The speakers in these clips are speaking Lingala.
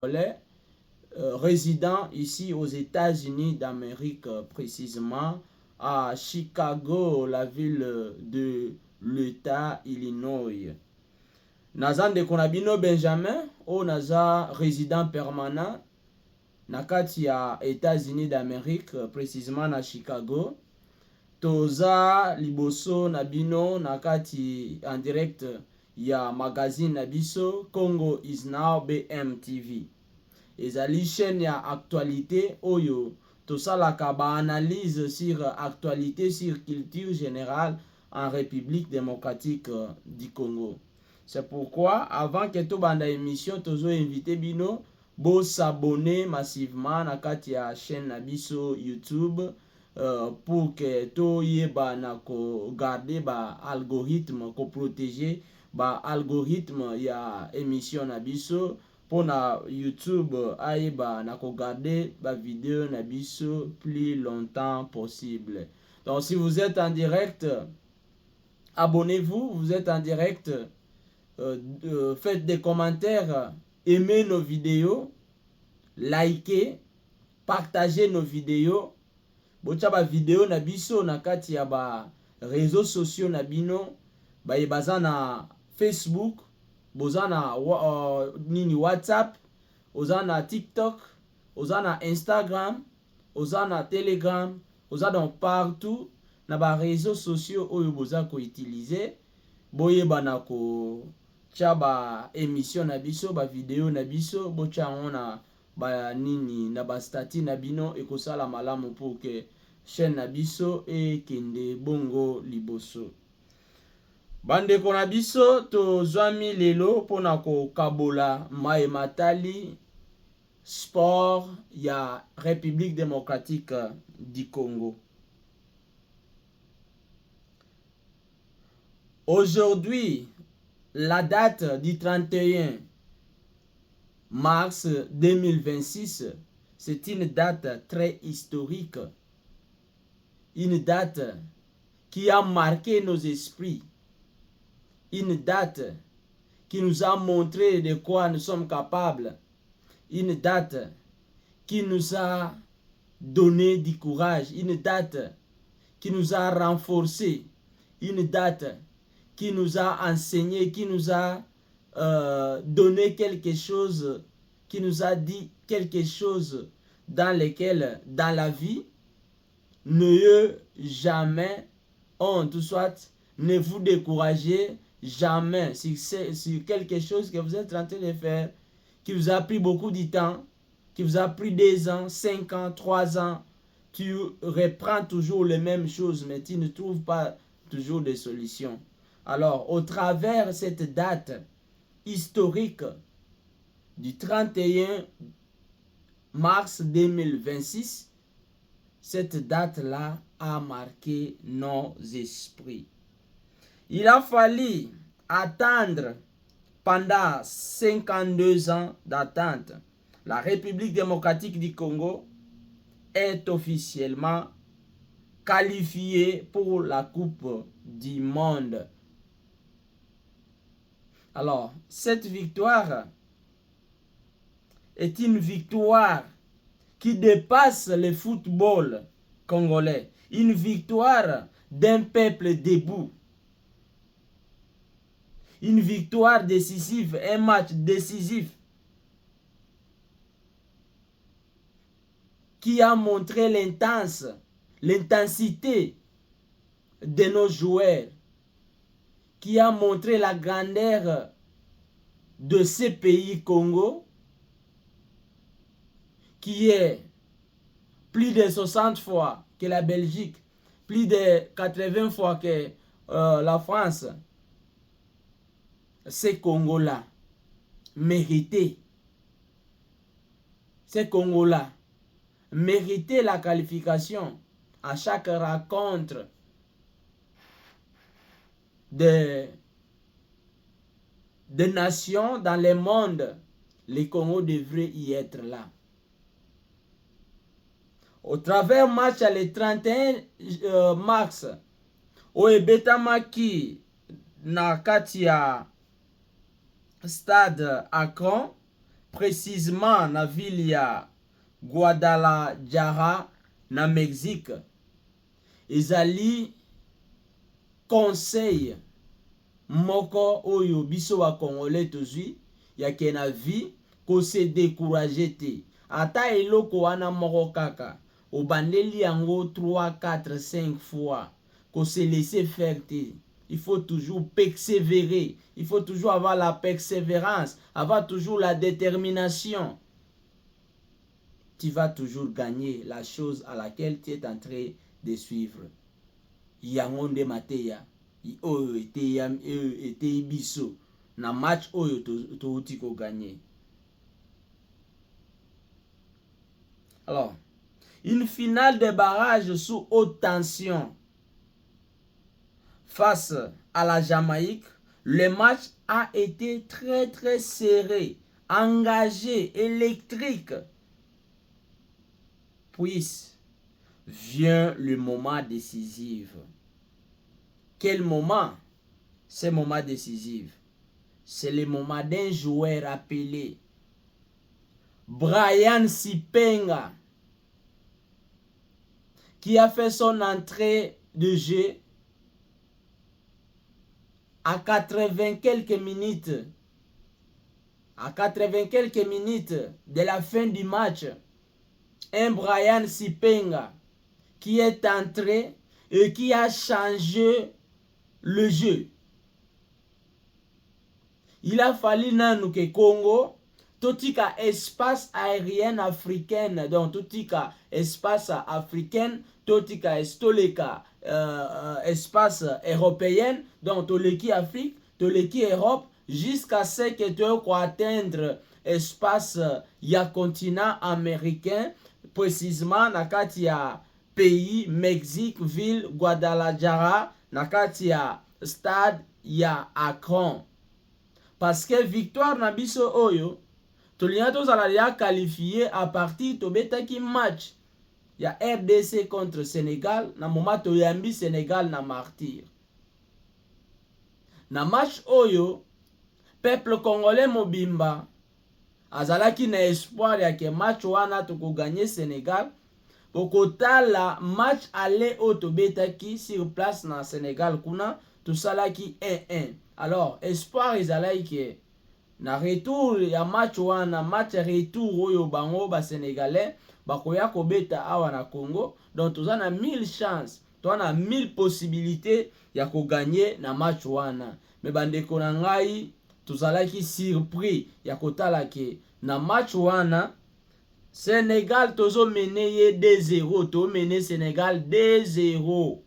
résident ici aux États-Unis d'Amérique, précisément à Chicago, la ville de l'État Illinois. Naza ndeko na bino Benjamin, o naza résident permanent na kati ya États-Unis d'Amérique, précisément na Chicago. Toza liboso na bino na kati en direct ya magazine na biso Congo is now BMTV. Ezali chaîne ya actualité oyo tosalaka ba analyse sur actualité, sur culture générale en République démocratique du Congo. C'est pourquoi avant que tobanda émission tozo invité bino bo s'abonner massivement na kati ya chaîne na biso YouTube pour que toyeba na ko garder ba algorithme, ko protéger ba algorithme ya émission na biso pour na YouTube ayeba na ko garder ba vidéo na biso plus longtemps possible. Donc si vous êtes en direct, abonnez-vous, vous êtes en direct, faites des commentaires, aimez nos vidéos, likez, partagez nos vidéos. Bocha ba vidéo na biso na kati ya ba réseaux sociaux na bino, ba yebaza na Facebook, boza na nini WhatsApp, oza na TikTok, oza na Instagram, oza na Telegram, oza donc partout na ba réseaux sociaux oyo boza ko utiliser, boyeba na ko tia ba émission na biso, ba vidéo na biso, bocha ona ba nini na ba statut na bino ekosala malamu pour que chaîne na biso ekende bongo liboso. Bandeko na biso tozwami lelo mpona kokabola mai matali sport ya République démocratique du Congo. Aujourd'hui, la date du 31 mars 2026, c'est une date très historique, une date qui a marqué nos esprits, une date qui nous a montré de quoi nous sommes capables, une date qui nous a donné du courage, une date qui nous a renforcé, une date qui nous a enseigné, qui nous a donné quelque chose, qui nous a dit quelque chose dans lequel, dans la vie, n'ayez jamais honte, soit ne vous découragez jamais sur quelque chose que vous êtes en train de faire, qui vous a pris beaucoup de temps, qui vous a pris 2 ans, 5 ans, 3 ans. Tu reprends toujours les mêmes choses, mais tu ne trouves pas toujours de solutions. Alors, au travers de cette date historique du 31 mars 2026, cette date-là a marqué nos esprits. Il a fallu attendre pendant 52 ans d'attente. La République démocratique du Congo est officiellement qualifiée pour la Coupe du Monde. Alors, cette victoire est une victoire qui dépasse le football congolais. Une victoire d'un peuple debout. Une victoire décisive, un match décisif qui a montré l'intensité de nos joueurs, qui a montré la grandeur de ce pays Congo, qui est plus de 60 fois que la Belgique, plus de 80 fois que la France. Ces Congolais méritaient, la qualification à chaque rencontre des nations dans le monde. Les Congo devraient y être là. Au travers match le 31 mars, oebetamaki na kati ya stade Akron, précisément na ville ya Guadalajara na Mexique. Ezali conseil moko oyo biso wa Congolais tozui ya ke na vie ko se décourager te. Ata eloko wana moko kaka obandeli yango 3, 4, 5 fois ko se laisser faire te. Il faut toujours persévérer. Il faut toujours avoir la persévérance, avoir toujours la détermination. Tu vas toujours gagner la chose à laquelle tu es en train de suivre. Yango nde mateya oyo ete biso na match oyo touti ko gagner. Alors, une finale de barrage sous haute tension face à la Jamaïque. Le match a été très serré, engagé, électrique. Puis vient le moment décisif. Quel moment? Ce moment décisif, c'est le moment d'un joueur appelé Brian Sipenga, qui a fait son entrée de jeu à 80 quelques minutes. À 80 quelques minutes de la fin du match, un Brian Sipenga qui est entré et qui a changé le jeu. Il a fallu nanu que Congo totika espace aérien africaine, donc totika espace africaine, totika estoleka espace européen, donc toleki Afrique, toleki Europe, jusqu'à ce que tu aies atteindre espace ya continent américain, précisément nakati ya pays Mexique, ville Guadalajara, nakati ya stade ya Akron. Parce que victoire na biso oyo tolina tozala ya qualifié à partir tobetaki match ya RDC contre Sénégal na moment toyambi Sénégal na martyr. Na match oyo peuple congolais mobimba azalaki na espoir ya ke match wana toko gagner Sénégal. Pokotala match aller o tobetaki sur place na Sénégal kuna tosalaki 1-1. Alors espoir ezalaki ke na retour ya match wana, match retour oyo bango ba Sénégalais bakoya kobeta awa na Congo, donc toza na 1000 chances, toza na 1000 possibilités ya ko gagner na match wana. Mais bandeko na ngai tozalaki surpris ya kotala ke na match wana Sénégal tozo mené ye 2-0, to mené Sénégal 2-0.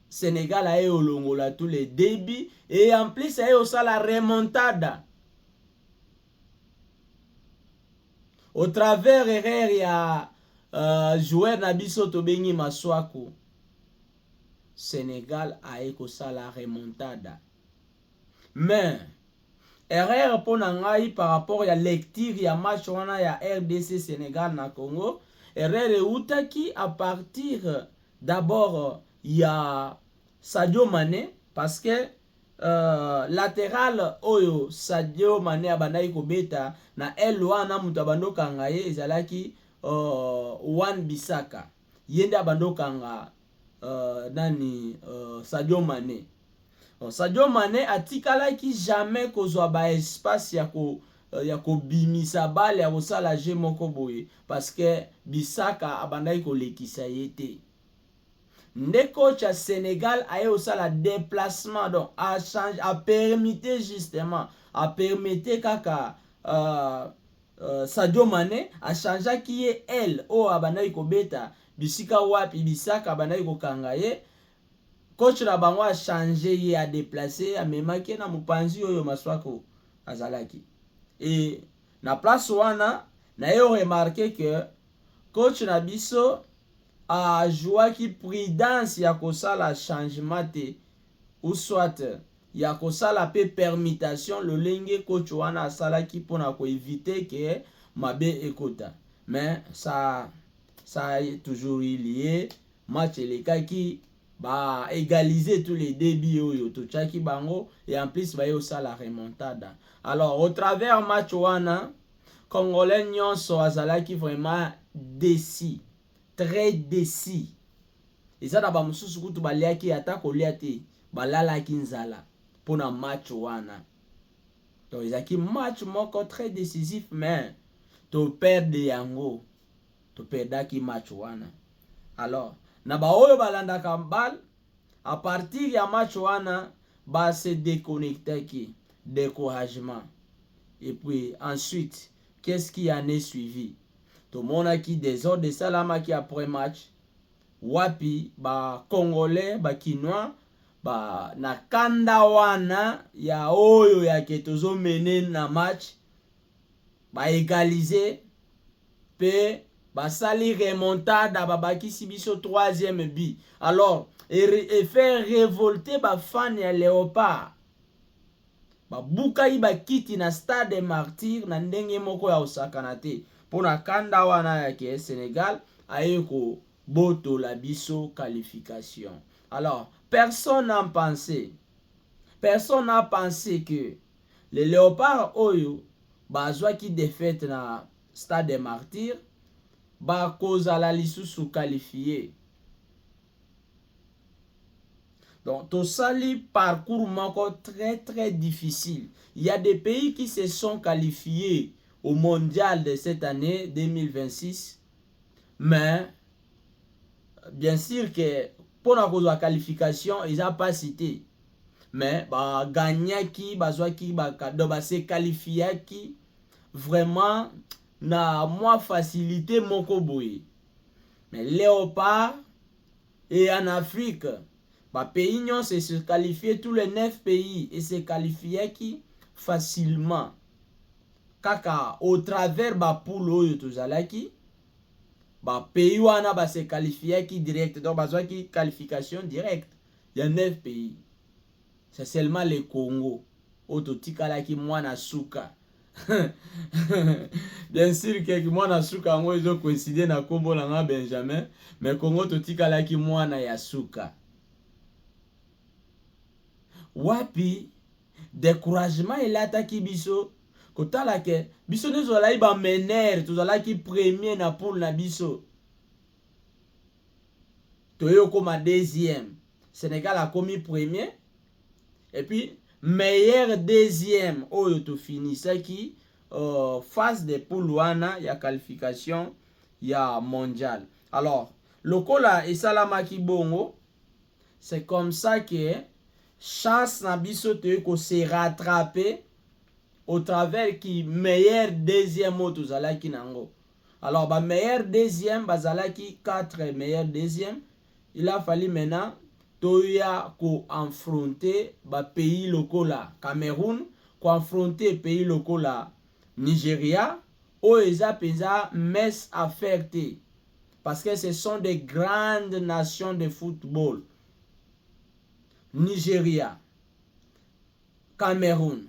Sénégal a eu olongola tous les débits et en plus a eu aussi la remontada. Au travers erreur ya joueur Nabiso Tobengi Maswaku, Sénégal a eu aussi la remontada. Mais erreur pour Nangai par rapport à lecture ya match wana ya RDC Sénégal na Congo, erreur eutaki à partir d'abord ya Sadio Mané, parce que latéral oyo Sadio Mané abandaki kobeta na L1 mutu abandokanga ye ezalaki Wan Bissaka, yende abandokanga Sadio Mané. Sadio Mané atikalaki jamais kozwa ba espace ya ko bimisa bale ya kosala jeu moko boye, parce que Bissaka abandaki kolekisa ye te. Nde coach à Sénégal a eu aussi la déplacement, donc a changé, a permis justement, a permis kaka Sadio Mané a changé qui est elle o abandaki kobeta bisika wapi Bissaka abandaki kokangaye. Coach na bango a changé, ye a déplacé, a memaki na mupanzi oyo Maswako azalaki. Et na place wana na yo remarqué que coach na biso a joué qui prudence ya kosala changement te, ou soit ya kosala pe permutation le lenge coach wana asalaki pona ko éviter que mabe ekota. Mais ça a toujours lié match elekaki ba égaliser tous les débits oyo tochaki bango et en plus ba yo ça la remontada. Alors au travers match wana Congolais nyonso azalaki vraiment déçu, très déçu. Eza na ba mususu kutu baliaki ata kolia te, balalaki nzala pona match wana. Donc ezaki match moko très décisif, mais to perdre yango, to perdaki match wana. Alors na ba oyo balandaka bal, à partir ya match wana ba se déconnectaki, découragement. Et puis ensuite, qu'est-ce qui en est suivi? Tout le monde a qui désordre de salama qui après match. Wapi ba Congolais, ba Kinois, ba na kanda wana ya oyo ya ketozo mené na match, ba égaliser, pe ba sali remontada, ba bakisi biso troisième but. Alors, et faire révolter ba fan ya Léopard. Babuka iba kiti na stade martyr na ndenge moko ya osakana te pona kanda wana ya ke Sénégal ayeko boto la biso qualification. Alors personne n'a pensé que les Léopards oyo bazwa ki défaite na stade martyr ba kozala lisusu qualifié. Donc, tout ça, les parcours encore très difficile. Il y a des pays qui se sont qualifiés au mondial de cette année 2026. Mais, bien sûr que pour la qualification, ils n'ont pas cité. Mais, gagner qui, se qualifier qui, vraiment, na moins facilité mon koboui. Mais Léopard et en Afrique, bah pays non c'est se qualifier tous les 9 pays et se qualifier qui facilement kaka au travers ba poule oyo tozalaki ba pays wana ba se qualifier qui direct, donc bazwa qui qualification directe. Il y a 9 pays, c'est seulement le Congo ototikala ki mwana suka. Bien sûr que mwana suka ngo ezo coïncider na kombo na Benjamin, mais Congo totikala ki mwana ya suka. Wapi découragement il ataki biso kotala ke biso nezo la iba mener tozala ki premier na poule na biso toyo koma deuxième, Sénégal a commis premier et puis meilleur deuxième oyo to finissa qui phase de poule wana ya qualification ya mondial. Alors lokola esalama ki bongo, c'est comme ça que chance na biso te ko se rattraper au travers qui meilleur deuxième auto zalaki nango. Alors ba meilleur deuxième bazalaki 4 meilleur deuxième, il a fallu maintenant toya ko affronter ba pays lokola Cameroun, ko affronter pays lokola Nigeria o eza penza mes affaire te parce que ce sont des grandes nations de football. Nigeria, Cameroun,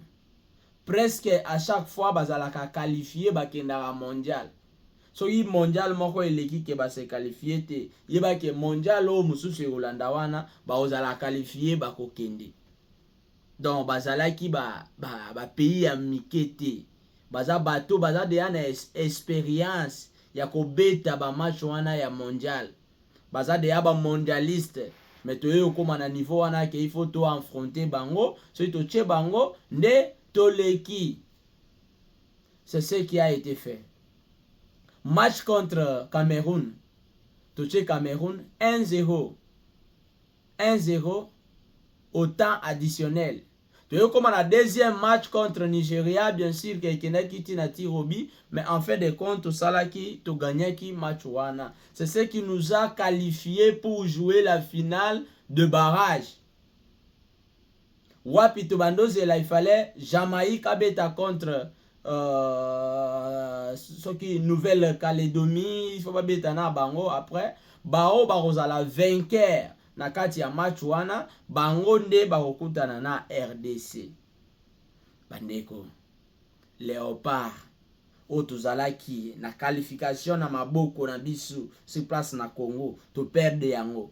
presque à chaque fois bazalaka qualifié bakendaka mondial. So yi mondial moko eleki ke ba se qualifié te, yeba ke mondial o mususu Holanda wana ba ozala qualifié bakokende. Donc bazalaki ba pays ya mikete. Baza bato baza de ana expérience ya ko beta ba match wana ya mondial. Baza de ba mondialiste. Mais tu es comme à niveau wana que il faut to affronter bango, so to tche bango nde toleki. C'est ce qui a été fait. Match contre Cameroun, to tche Cameroun 1-0. 1-0 au temps additionnel. Tu es comme la deuxième match contre Nigeria, bien sûr que Kenaki tina tirobi, mais en fait de compte salaki to gagnaki match wana. C'est ce qui nous a qualifiés pour jouer la finale de barrage. Wapi to bandozela, il fallait Jamaïque abeta contre ce qui Nouvelle-Calédonie, il faut pas beta na bango après bao barozala vainqueur. Na kati ya match wana bango nde bakokutana na RDC. Bandeko Léopard o tozalaki na qualification na maboko na biso sur place na Congo to perdre yango.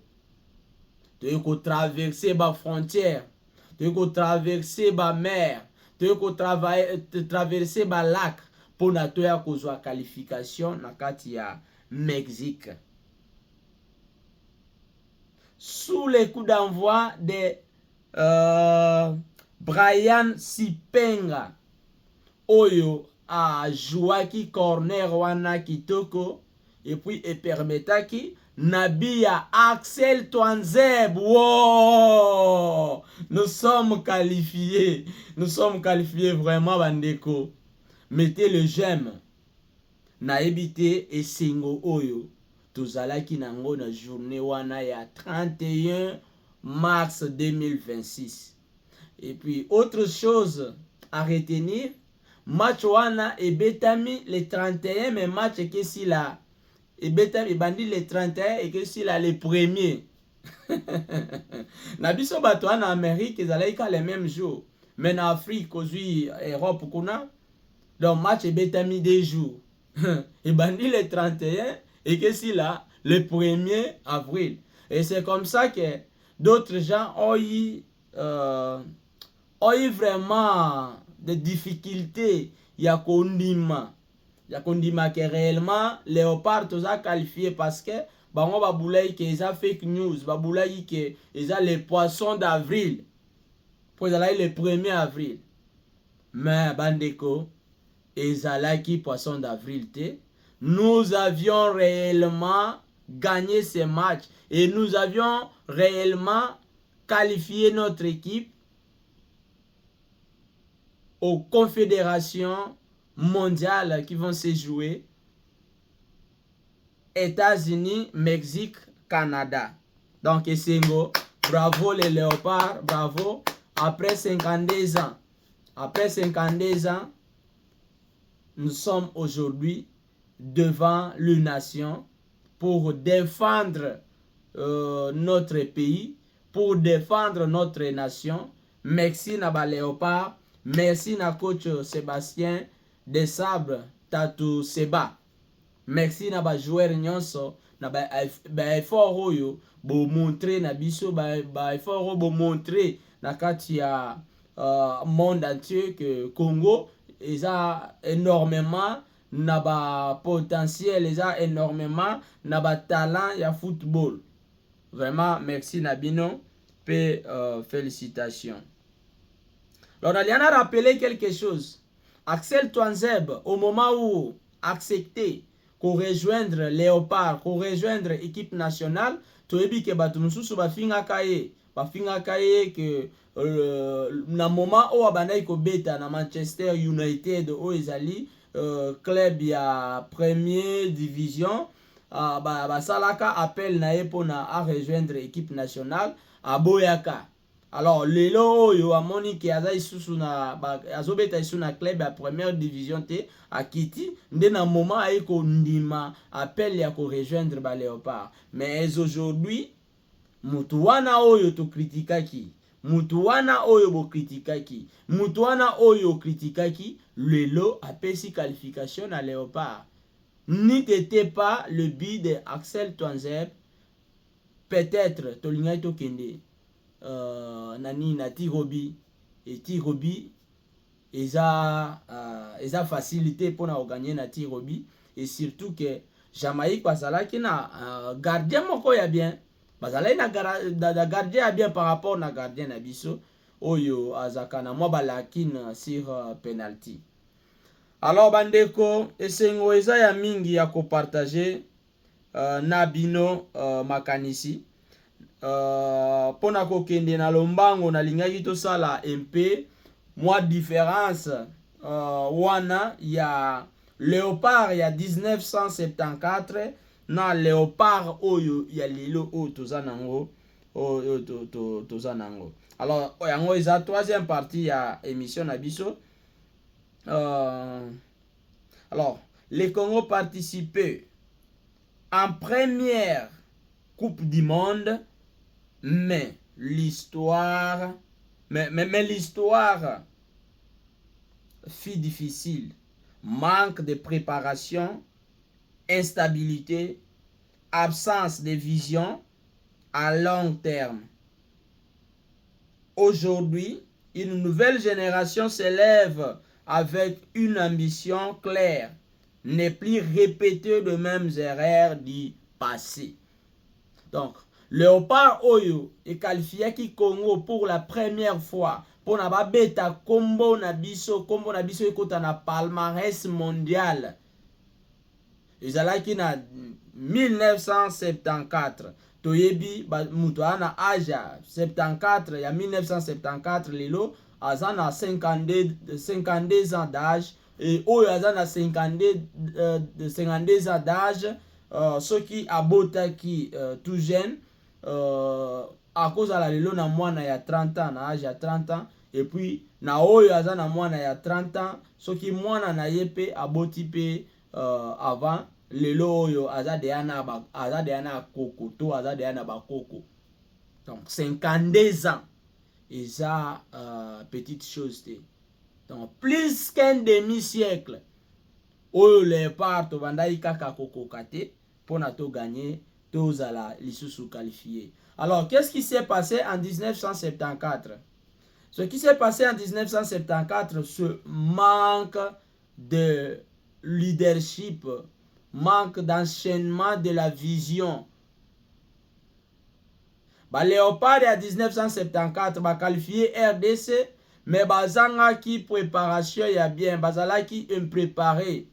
tu ko traverser ba frontière, tu ko traverser ba mer, tu ko traverser ba lac pour na to ya kozwa qualification na kati ya Mexique. Sous les coups d'envoi de Brian Sipenga oyo a jouaki corner wana kitoko et puis et permetaki Nabia Axel Twanzeb. Wow! Nous sommes qualifiés vraiment bandeko. Mettez le j'aime na ebité et singo oyo tozalaki nango na journée wana ya 31 mars 2026. Et puis autre chose à retenir, match wana ebetami le 31 mais match que si la ebetami bandi le 31 et que si la le premier. Na biso bato en Amérique ezalaki ka le même jour, mais en Afrique ozui Europe kuna donc match ebetami 2 jours. Et bandi le 31 et que si là le 1er avril. Et c'est comme ça que d'autres gens ont eu vraiment des difficultés. Il y a kondima que réellement Léopard tous a qualifié parce que bango baboulay que ils a fake news, baboulay que ils a les poissons d'avril. Pour ils a le 1er avril. Mais bandeko ezalaki poisson d'avril te. Nous avions réellement gagné ce match et nous avions réellement qualifié notre équipe aux confédérations mondiales qui vont se jouer États-Unis, Mexique, Canada. Donc Essengo, bravo les léopards, bravo. Après 52 ans, nous sommes aujourd'hui devant l'UNATION pour défendre notre pays, pour défendre notre nation. Merci Naba Léopard, merci na coach Sébastien Desabre Tatu Seba, merci Naba joueur nyonso na ba effort oyo bo montrer na biso ba effort bo montrer na kati ya monde entier que Congo eza énormément na ba potentiel, eza énormément na ba talent ya football. Vraiment merci Nabino pe félicitations. Alors on a rappelé quelque chose. Axel Twanzeb au moment où accepté qu'on rejoindre Léopard, qu'on rejoindre équipe nationale, toyebi ke batu mususu bafinga kaye que na moment où abandai ko beta na Manchester United o ezali club ya première division, basalaka appel na ye pona a rejoindre équipe nationale aboyaka. Alors lelo oyo amoni ki aza isusu na azobeta isu na club ya première division te akiti nde na moment ayeko ndima appel ya ko rejoindre ba Léopard. Mais aujourd'hui mutu wana oyo to kritikaki, mutu wana oyo bo kritikaki, mutu wana oyo kritikaki, lelo apesi qualification na Léopard. N'était pas le but de Axel Twanzeb, peut-être tolingai to kende nani na Tirobi et Tirobi eza facilité pour na gagner na Tirobi, et surtout que Jamaïque bazalaki na gardien moko ya bien, bazalaki na gardien ya bien par rapport na gardien na biso oyo azaka na mwa balakine sur penalty. Alors bandeko esengo eza ya mingi ya ko partager na bino makanisi. Pona kokende na lombango na lingaki to sala MP moi différence wana ya Léopard ya 1974 na Léopard oyo ya lelo o tozanango tozanango. Alors yango eza troisième partie ya émission na biso. Alors le Congo participait en première Coupe du Monde, mais l'histoire fut difficile. Manque de préparation, instabilité, absence de vision à long terme. aujourd'hui, une nouvelle génération s'élève avec une ambition claire, ne plus répéter de mêmes erreurs du passé. Donc, Léopard Oyo est qualifié qui Congo pour la première fois pour na beta combo na biso ekota na palmarès mondial. Ezalaki na 1974. Toyebi muto ana aja 74 ya 1974 lelo aza na 52 ans d'âge et oyo aza na 52 ans d'âge soki abotaki tout jeune akozala lelo na mwana ya 30 ans na âge ya 30 ans et puis na oyo aza na mwana ya 30 ans soki mwana na ye pe aboti pe avant lelo oyo aza deya na koko to aza deya na bakoko. Donc 52 ans eza petite chose te. Donc plus qu'un demi-siècle oyo Léopard tobandaki kaka kokoka te pona to gagner tozala lisusu qualifié. Alors qu'est-ce qui s'est passé en 1974? Ce qui s'est passé en 1974, ce manque de leadership, manque d'enchaînement de la vision. Léopard en 1974 ba qualifié RDC, mais bazanga qui préparation ya bien, bazala qui impréparé.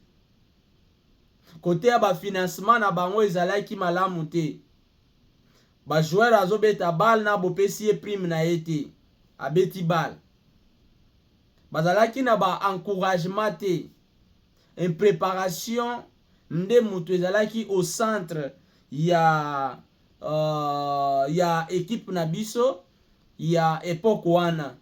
Côté ya ba financement na bango ezalaki malamu te. Ba joueur azobeta bal na bopesi prime na été. Abeti bal. Bazalaki na ba encouragement te. En préparation nde mutu ezalaki au centre ya équipe na biso ya époque wana.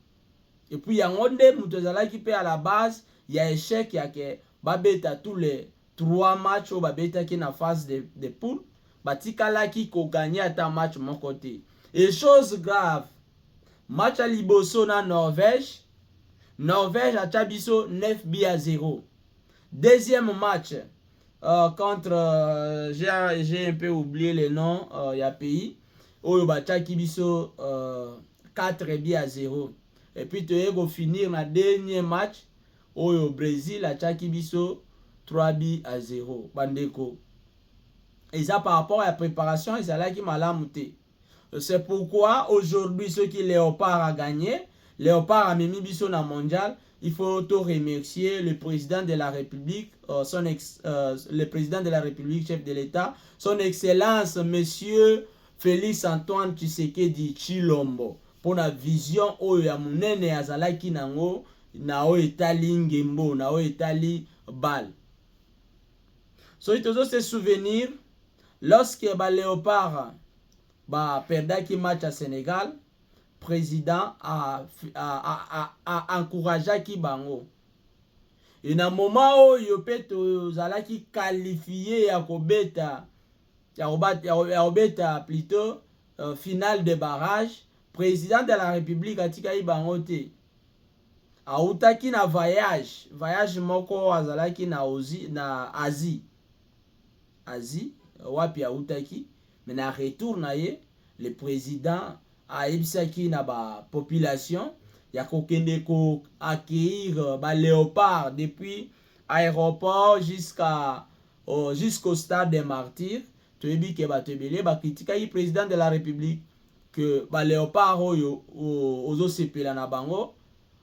Et puis yango nde mutu ezalaki pe à la base ya échec ya ke babeta tous les 3 matchs au babeta ki na phase de poule batikalaki ko gagner ata match moko te. Et chose grave, match à liboso na Norvège a biso 9-0. Deuxième match contre j'ai un peu oublié le nom ya pays oyo bataki biso 4-0. Et puis tu es finir na dernier match oyo Brésil a biso 3-0. Bandeko. Et ça par rapport à la préparation, ils allaient qui malamu te. C'est pourquoi aujourd'hui ceux qui Léopard a gagné, Léopard a mis biso na mondial, il faut te remercier le président de la République, le président de la République, chef de l'État, son excellence monsieur Félix Antoine Tshisekedi Tshilombo pour la vision oyo ya munene azalaki nango na o etali ngembo na o etali bal. So il faut se souvenir lorsque Léopard perdaki match à Sénégal, président a encouragé ki bango. Et na moment oyo pe tozalaki qualifié ya kobeta plutôt finale de barrage, président de la République atikaki bango te. Autaki na voyage moko azalaki na Asie wapi autaki, mais na retour na ye le président a ebisaki na ba population ya kokende ko accueillir ba Léopard depuis aéroport jusqu'au stade des Martyrs. Toyebi ke bato ebele bakritikaki président de la République que ba Léopard oyo ozo sepela na bango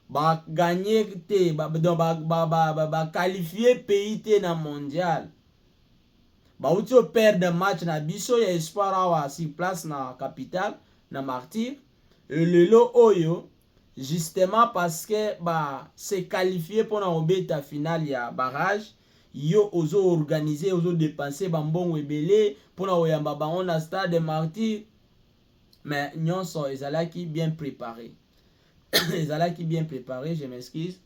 ba gagner te ba qualifier pays te na mondial. Ba uti o perdre match na biso ya espoir awa si place na capitale na Martyr. Et lelo oyo justement parce que ba se qualifier pour na obeta finale ya barrage yo ozo organiser ozo dépenser bambongo ebele pour na oyamba bango na stade de Martyr, mais nyonso ezalaki bien préparé. Ezalaki bien préparé, je m'excuse.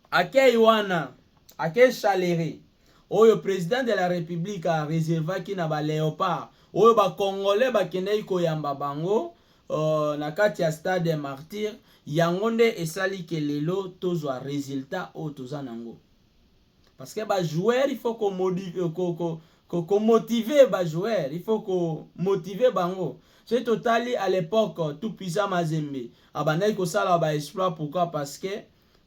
Akei wana, akei chaléré. Oyo président de la République a réservé ki na ba Léopard. Oyo ba Congolais ba kendeki koyamba bango na kati ya stade de Martyr. Yango nde esali ke lelo tozwa résultat o toza nango. Parce que ba joueur il faut qu'on modifie motiver ba joueur, il faut ko motiver bango. C'est totali à l'époque tout puissant Mazembe abandaki ko sala ba exploit. Pourquoi? Parce que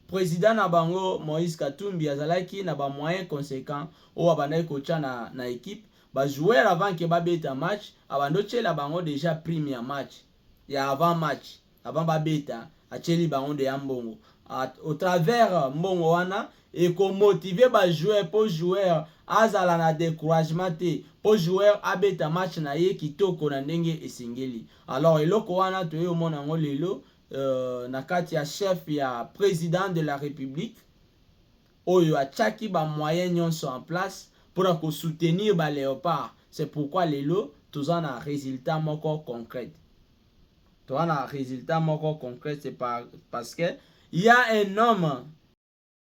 président na bango Moïse Katumbi azalaki na ba moyens conséquents o abandaki ko tia na équipe ba joueur avant que ba beta match abando tchela bango déjà prime ya match ya avant match avant ba beta acheli bango de mbongo au travers mbongo wana et ko motiver ba joueur pour joueur azala na découragement te pour joueur abeta match na ye kitoko na ndenge esengeli. Alors eloko wana toyo mona ngo lelo na kati ya chef ya président de la République oyo achaki ba moyens nyonso en place pour ko soutenir ba léopard. C'est pourquoi lelo toza na résultat moko concret. Toza na résultat moko concret, c'est parce que il y a un homme